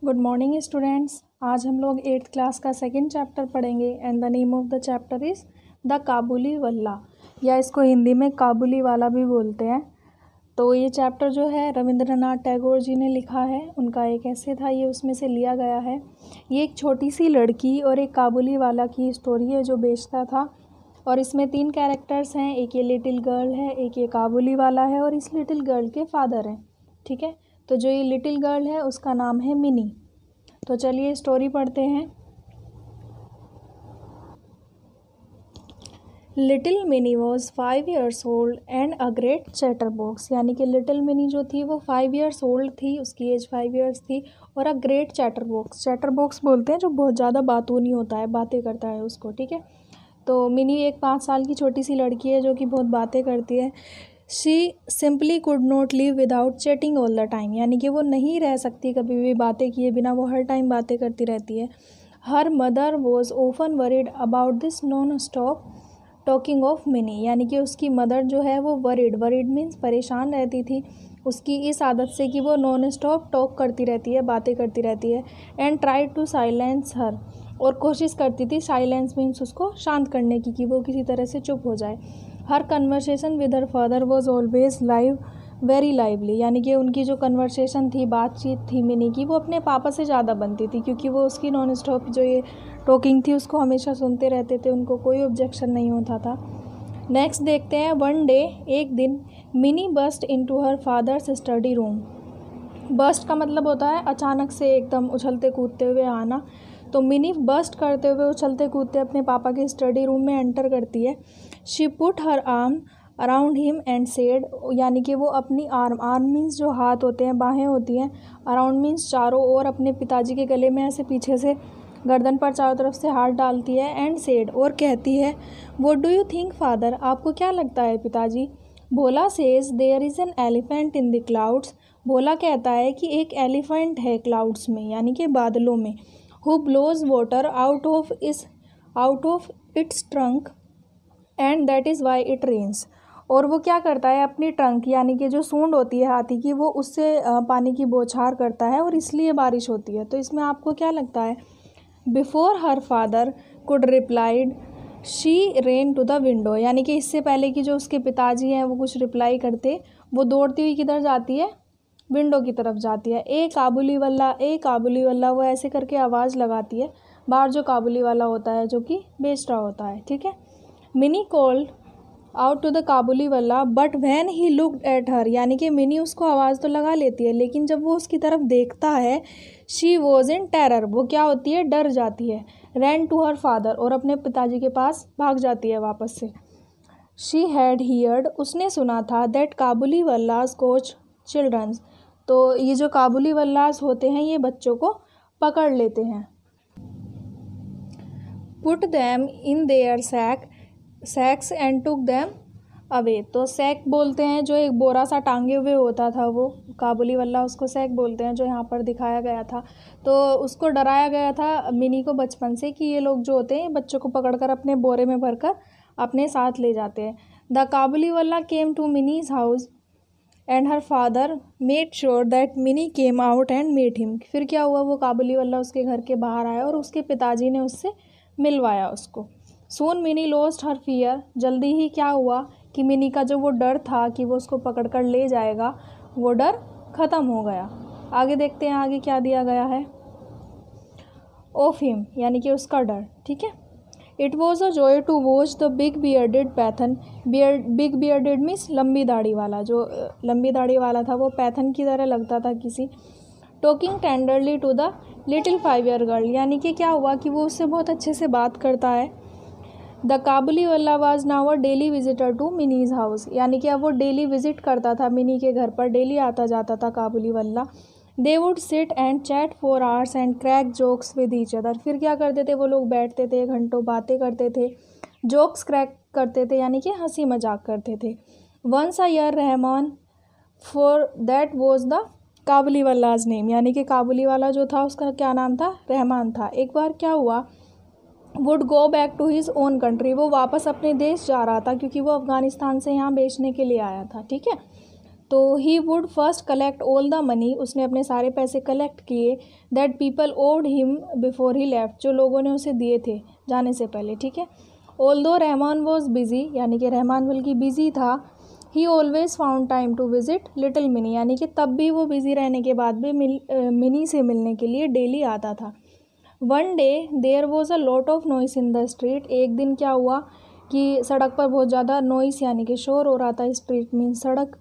Good morning students. आज हम लोग 8th क्लास का सेकंड चैप्टर पढ़ेंगे and the name of the chapter is the Kabuliwala, या इसको हिंदी में काबुली वाला भी बोलते हैं। तो ये चैप्टर जो है रविंद्रनाथ टैगोर जी ने लिखा है, उनका एक ऐसे था, ये उसमें से लिया गया है। ये एक छोटी सी लड़की और एक काबुली वाला की स्टोरी है जो बेचता था, और इसमें 3 कैरेक्टर्स हैं। एक ये लिटिल गर्ल है, एक ये काबुली वाला है, और इस लिटिल गर्ल के फादर हैं। ठीक है, तो जो ये लिटिल गर्ल है उसका नाम है मिनी। तो चलिए स्टोरी पढ़ते हैं। Little mini was 5 years old and a great chatterbox, यानी कि लिटिल मिनी जो थी वो 5 years ओल्ड थी, उसकी एज 5 years थी, और अ ग्रेट चैटरबॉक्स बोलते हैं जो बहुत ज़्यादा बातूनी होता है, बातें करता है उसको। ठीक है, तो मिनी एक 5 साल की छोटी सी लड़की है जो कि बहुत बातें करती है। She simply could not live without chatting all the time, यानी कि वो नहीं रह सकती कभी भी बातें किए बिना, वो हर टाइम बातें करती रहती है। हर mother was often worried about this non stop talking of Mini, यानी कि उसकी मदर जो है वो वरीड मीन्स परेशान रहती थी उसकी इस आदत से कि वो नॉन स्टॉप टॉक करती रहती है, बातें करती रहती है। एंड ट्राई टू साइलेंस हर, और कोशिश करती थी, साइलेंस मीन्स उसको शांत करने की, कि वो किसी तरह से चुप हो जाए। हर conversation with her father was always very lively, यानी कि उनकी जो कन्वर्सेशन थी, बातचीत थी मिनी की, वो अपने पापा से ज़्यादा बनती थी, क्योंकि वो उसकी नॉन स्टॉप जो ये टॉकिंग थी उसको हमेशा सुनते रहते थे, उनको कोई ऑब्जेक्शन नहीं होता था। नेक्स्ट देखते हैं। वन डे, एक दिन, Mini burst into her father's study room. Burst का मतलब होता है अचानक से एकदम उछलते कूदते हुए आना। तो मिनी बस्ट करते हुए उछलते कूदते अपने पापा के स्टडी रूम में एंटर करती है। She put her arm around him and said, यानी कि वो अपनी आर्म मीन्स जो हाथ होते हैं, बाहें होती हैं, अराउंड मीन्स चारों ओर, अपने पिताजी के गले में ऐसे पीछे से गर्दन पर चारों तरफ से हाथ डालती है। एंड सेड, और कहती है, what do you think father, आपको क्या लगता है पिताजी। Bhola says there is an elephant in the clouds, Bhola कहता है कि एक एलिफेंट है क्लाउड्स में, यानी कि बादलों में। Who blows water out of its trunk and that is why it rains, और वो क्या करता है, अपनी ट्रंक यानी कि जो सूंड होती है हाथी की, वो उससे पानी की बौछार करता है और इसलिए बारिश होती है। तो इसमें आपको क्या लगता है। Before her father could replied she ran to the window, यानी कि इससे पहले कि जो उसके पिताजी हैं वो कुछ रिप्लाई करते, वो दौड़ती हुई किधर जाती है, विंडो की तरफ जाती है। ए काबुली वल्ला, वो ऐसे करके आवाज़ लगाती है बाहर जो काबुली वाला होता है जो कि बेच रहा होता है। ठीक है, Mini called out to the Kabuliwala but when he looked at her, यानी कि मिनी उसको आवाज़ तो लगा लेती है, लेकिन जब वो उसकी तरफ देखता है, शी वॉज इन टेरर, वो क्या होती है, डर जाती है। रैन टू हर फादर, और अपने पिताजी के पास भाग जाती है वापस से। शी हैड हियर्ड, उसने सुना था, दैट काबुली वल्लास कोच चिल्ड्रंस, तो ये जो काबुली वल्लास होते हैं ये बच्चों को पकड़ लेते हैं। Put them in their sacks and took them away, तो सैक बोलते हैं जो एक बोरा सा टांगे हुए होता था, वो काबुली वल्ला उसको सैक बोलते हैं, जो यहाँ पर दिखाया गया था। तो उसको डराया गया था मिनी को बचपन से कि ये लोग जो होते हैं बच्चों को पकड़कर अपने बोरे में भरकर अपने साथ ले जाते हैं। The Kabuliwala came to Mini's house and her father made sure that Mini came out and met him, फिर क्या हुआ, वो काबुली वल्ला उसके घर के बाहर आया और उसके पिताजी ने उससे मिलवाया उसको। सोन मिनी लॉस्ट हर फियर, जल्दी ही क्या हुआ कि मिनी का जो वो डर था कि वो उसको पकड़कर ले जाएगा, वो डर ख़त्म हो गया। आगे देखते हैं आगे क्या दिया गया है। ऑफ हिम, यानी कि उसका डर। ठीक है, it was a joy to watch the big bearded Pathan, big bearded means लंबी दाढ़ी वाला, जो लंबी दाढ़ी वाला था वो पैथन की तरह लगता था किसी। Talking tenderly to the little 5 year girl, यानी कि क्या हुआ कि वो उससे बहुत अच्छे से बात करता है। The Kabuliwala was now a daily visitor to Mini's house, यानी कि अब वो डेली विजिट करता था मिनी के घर पर, डेली आता जाता था काबुली वल्ला। They would sit and chat for hours and crack jokes with each other, फिर क्या करते थे वो लोग, बैठते थे, घंटों बातें करते थे, जोक्स क्रैक करते थे, यानी कि हंसी मजाक करते थे। Once a year Rahman, for that was the Kabuliwala's name, यानी कि काबुली वाला जो था उसका क्या नाम था, रहमान था। एक बार क्या हुआ, would go back to his own country, वो वापस अपने देश जा रहा था क्योंकि वो अफ़गानिस्तान से यहाँ बेचने के लिए आया था। ठीक है, तो he would first collect all the money, उसने अपने सारे पैसे कलेक्ट किए, that people owed him before he left, जो लोगों ने उसे दिए थे जाने से पहले, ठीक है। ऑल्दो रहमान वॉज बिजी, यानी कि रहमान बल्कि बिजी था, he always found time to visit little Mini, यानी कि तब भी वो बिजी रहने के बाद भी मिनी से मिलने के लिए डेली आता था। One day there was a lot of noise in the street, एक दिन क्या हुआ कि सड़क पर बहुत ज़्यादा नॉइस यानी कि शोर हो रहा था, स्ट्रीट मीन्स सड़क।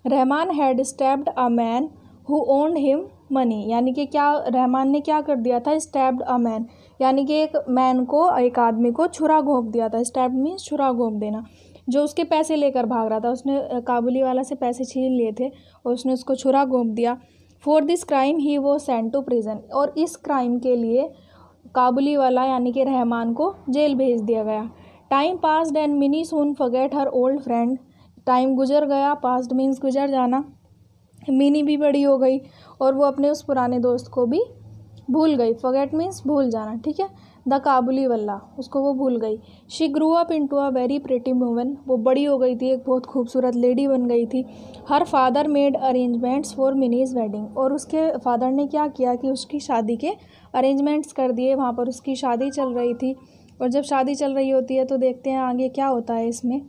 Rahman had stabbed a man who owned him money, यानी कि क्या रहमान ने क्या कर दिया था, स्टैब्ड अ मैन, यानी कि एक मैन को, एक आदमी को छुरा घोंप दिया था। स्टैब्ड मीन्स छुरा घोंप देना, जो उसके पैसे लेकर भाग रहा था, उसने काबुली वाला से पैसे छीन लिए थे और उसने उसको छुरा घोंप दिया। फॉर दिस क्राइम ही वो सेंट टू प्रिजन, और इस क्राइम के लिए काबुली वाला यानी कि रहमान को जेल भेज दिया गया। Time passed and mini soon forget her old friend, time गुजर गया, पास्ट मीन्स गुजर जाना, मिनी भी बड़ी हो गई और वो अपने उस पुराने दोस्त को भी भूल गई। फॉरगेट मीन्स भूल जाना, ठीक है। द काबुली वाला, उसको वो भूल गई। She grew up into a very pretty woman, वो बड़ी हो गई थी, एक बहुत खूबसूरत लेडी बन गई थी। हर father made arrangements for minis wedding, और उसके फादर ने क्या किया कि उसकी शादी के अरेंजमेंट्स कर दिए, वहाँ पर उसकी शादी चल रही थी। और जब शादी चल रही होती है तो देखते हैं आगे क्या होता है इसमें।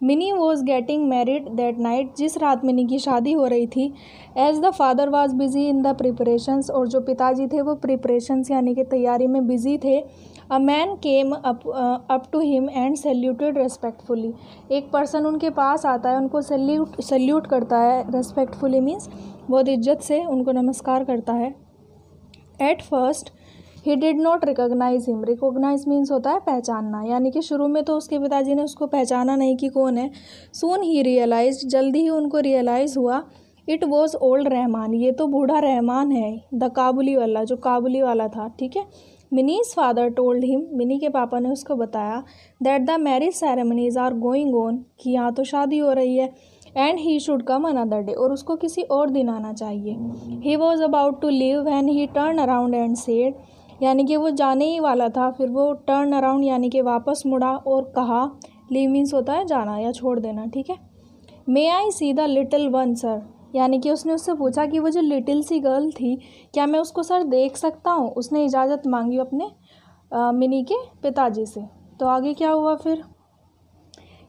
Mini was getting married that night, जिस रात मिनी की शादी हो रही थी। As the father was busy in the preparations, और जो पिताजी थे वो प्रिपरेशंस यानी कि तैयारी में बिजी थे। A man came up to him and saluted respectfully, एक पर्सन उनके पास आता है, उनको सैल्यूट करता है, रेस्पेक्टफुली मीन्स बहुत इज्जत से उनको नमस्कार करता है। At first he did not recognise him, recognise means होता है पहचानना, यानी कि शुरू में तो उसके पिताजी ने उसको पहचाना नहीं कि कौन है। सून ही रियलाइज, जल्दी ही उनको रियलाइज़ हुआ, इट वॉज ओल्ड रहमान, ये तो बूढ़ा रहमान है, द काबुली वाला, जो काबुली वाला था, ठीक है। Mini's father told him, Mini के पापा ने उसको बताया, that the marriage ceremonies are going on, कि यहाँ तो शादी हो रही है, and he should come another day, और उसको किसी और दिन आना चाहिए। He was about to leave when he turn around and said, यानी कि वो जाने ही वाला था, फिर वो टर्न अराउंड यानी कि वापस मुड़ा और कहा, लीव मीन्स होता है जाना या छोड़ देना, ठीक है। May I see the little one sir, यानी कि उसने उससे पूछा कि वो जो लिटिल सी गर्ल थी, क्या मैं उसको सर देख सकता हूँ। उसने इजाज़त मांगी अपने मिनी के पिताजी से। तो आगे क्या हुआ फिर,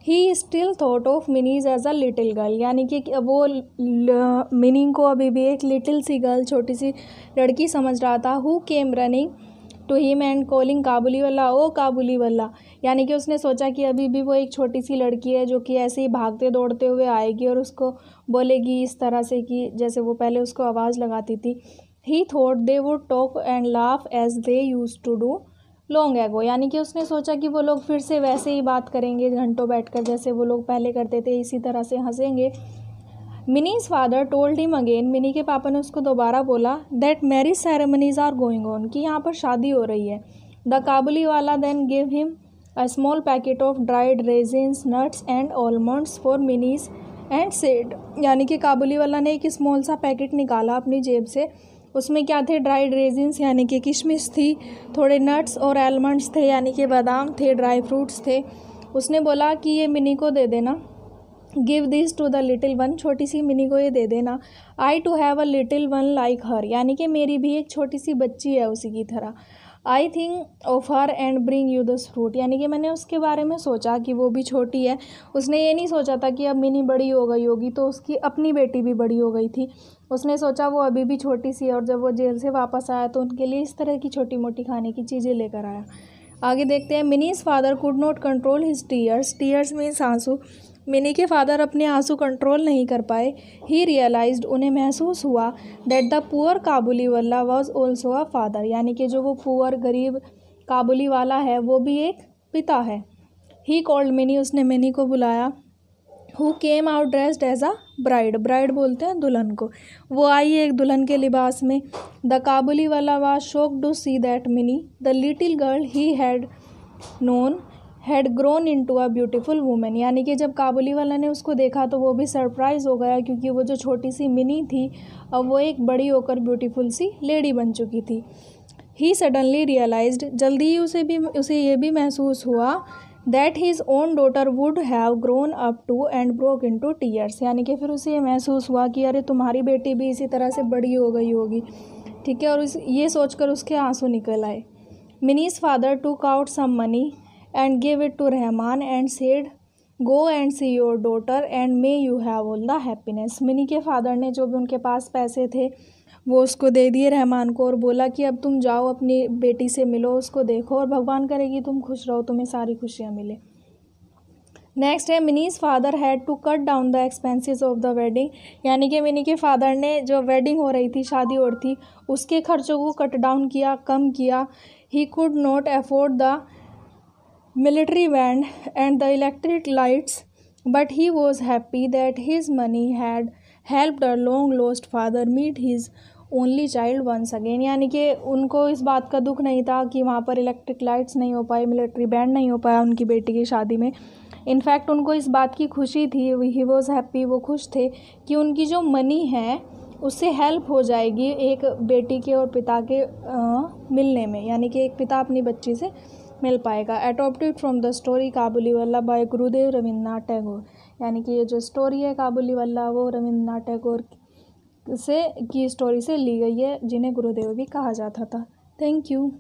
he still thought of Mini's as a little girl, यानी कि वो मिनी को अभी भी एक लिटिल सी गर्ल, छोटी सी लड़की समझ रहा था। Who came running to him and calling Kabuliwala, oh काबुली वाला, यानी कि उसने सोचा कि अभी भी वो एक छोटी सी लड़की है जो कि ऐसे ही भागते दौड़ते हुए आएगी और उसको बोलेगी इस तरह से कि जैसे वो पहले उसको आवाज़ लगाती थी। He thought they would talk and laugh as they use to do long ago, यानी कि उसने सोचा कि वो लोग फिर से वैसे ही बात करेंगे घंटों बैठकर, जैसे वो लोग पहले करते थे, इसी तरह से हंसेंगे। Mini's father told him again, Mini के पापा ने उसको दोबारा बोला, that marriage ceremonies are going on, कि यहाँ पर शादी हो रही है। The Kabuliwala then give him a small packet of dried raisins nuts and almonds for Mini's and said, यानी कि काबुली वाला ने एक स्मॉल सा पैकेट निकाला अपनी जेब से, उसमें क्या थे, ड्राइड रेजिन्स यानी कि किशमिश थी, थोड़े नट्स और आलमंड्स थे यानी कि बादाम थे, ड्राई फ्रूट्स थे। उसने बोला कि ये मिनी को दे देना, give this to the little one, छोटी सी मिनी को ये दे देना। I too have a little one like her, यानी कि मेरी भी एक छोटी सी बच्ची है उसी की तरह। I think of her and bring you this fruit, यानी कि मैंने उसके बारे में सोचा कि वो भी छोटी है। उसने ये नहीं सोचा था कि अब मिनी बड़ी हो गई होगी तो उसकी अपनी बेटी भी बड़ी हो गई थी। उसने सोचा वो अभी भी छोटी सी है, और जब वो जेल से वापस आया तो उनके लिए इस तरह की छोटी मोटी खाने की चीज़ें लेकर आया। आगे देखते हैं, minis father could not control his tears, tears means आंसू। मिनी के फादर अपने आंसू कंट्रोल नहीं कर पाए। ही रियलाइज्ड, उन्हें महसूस हुआ, दैट द पुअर काबुली वाला वॉज ऑल्सो अ फादर, यानी कि जो वो पुअर गरीब काबुली वाला है वो भी एक पिता है। ही कॉल्ड मिनी, उसने मिनी को बुलाया। Who came out dressed as a bride, bride बोलते हैं दुल्हन को, वो आई एक दुल्हन के लिबास में। The Kabuliwala was shocked to see that Mini the little girl he had known had grown into a beautiful women, यानी कि जब काबुली वाला ने उसको देखा तो वो भी सरप्राइज़ हो गया, क्योंकि वो जो छोटी सी मिनी थी अब वो एक बड़ी होकर ब्यूटीफुल सी लेडी बन चुकी थी। ही सडनली रियलाइज्ड, जल्दी ही उसे ये भी महसूस हुआ, that his own daughter would have grown up to and broke into tears, यानी कि फिर उसे ये महसूस हुआ कि अरे तुम्हारी बेटी भी इसी तरह से बड़ी हो गई होगी, ठीक है, और ये सोचकर उसके आंसू निकल आए। Mini's father took out some money and give it to Rahman and said go and see your daughter and may you have all the happiness. Mini के फादर ने जो भी उनके पास पैसे थे वो उसको दे दिए रहमान को, और बोला कि अब तुम जाओ अपनी बेटी से मिलो, उसको देखो, और भगवान करेगी तुम खुश रहो, तुम्हें सारी खुशियाँ मिले। नेक्स्ट है Mini's father had to cut down the expenses of the wedding, यानी कि मिनी के फादर ने जो वेडिंग हो रही थी, शादी हो रही थी, उसके खर्चों को कट डाउन किया, कम किया। He could not afford the military band and the electric lights, but he was happy that his money had helped a long lost father meet his only child once again, यानी कि उनको इस बात का दुख नहीं था कि वहाँ पर इलेक्ट्रिक लाइट्स नहीं हो पाई, मिलिट्री बैंड नहीं हो पाया उनकी बेटी की शादी में। इनफैक्ट उनको इस बात की खुशी थी, ही वॉज हैप्पी, वो खुश थे कि उनकी जो मनी है उससे हेल्प हो जाएगी एक बेटी के और पिता के मिलने में, यानी कि एक पिता अपनी बच्ची से मिल पाएगा। Adopted from the story Kabuliwala by Gurudev Rabindranath Tagore, यानी कि ये जो स्टोरी है काबुलीवाला वो रविन्द्रनाथ टैगोर से की स्टोरी से ली गई है, जिन्हें गुरुदेव भी कहा जाता था। Thank you.